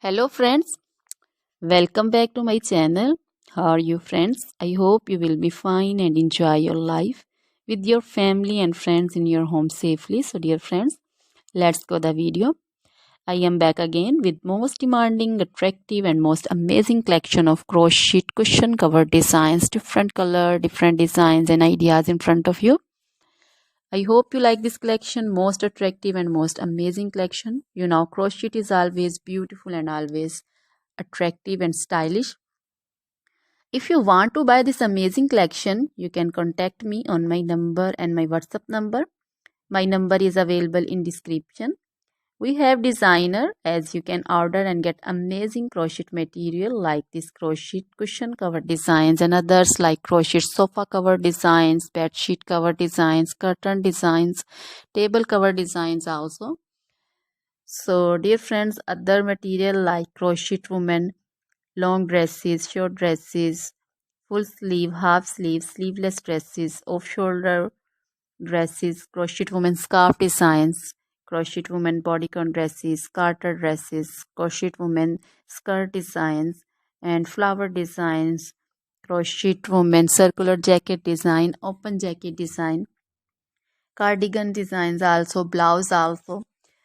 Hello friends, welcome back to my channel. How are you friends? I hope you will be fine and enjoy your life with your family and friends in your home safely. So dear friends, let's go the video. I am back again with most demanding, attractive and most amazing collection of crochet cushion cover designs, different color, different designs and ideas in front of you. I hope you like this collection, most attractive and most amazing collection. You know, crochet is always beautiful and always attractive and stylish. If you want to buy this amazing collection, you can contact me on my number and my WhatsApp number. My number is available in description. We have designer as you can order and get amazing crochet material like this crochet cushion cover designs and others like crochet sofa cover designs, bed sheet cover designs, curtain designs, table cover designs also. So dear friends, other material like crochet women, long dresses, short dresses, full sleeve, half sleeve, sleeveless dresses, off shoulder dresses, crochet women scarf designs, crochet women bodycon dresses, garter dresses, crochet women skirt designs, and flower designs, crochet women circular jacket design, open jacket design, cardigan designs also, blouse also.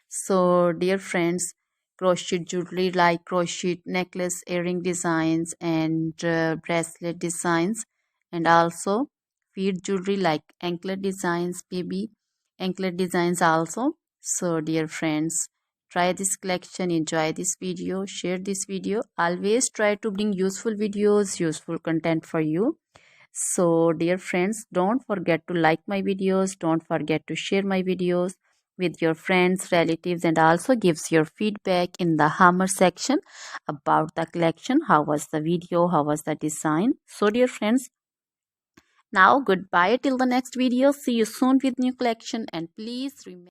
So dear friends, crochet jewelry like crochet necklace, earring designs and bracelet designs, and also feet jewelry like anklet designs, baby anklet designs also. So dear friends, try this collection, enjoy this video, share this video. Always try to bring useful videos, useful content for you. So dear friends, don't forget to like my videos, don't forget to share my videos with your friends, relatives, and also gives your feedback in the hammer section about the collection. How was the video? How was the design? So dear friends, now goodbye till the next video. See you soon with new collection, and please remember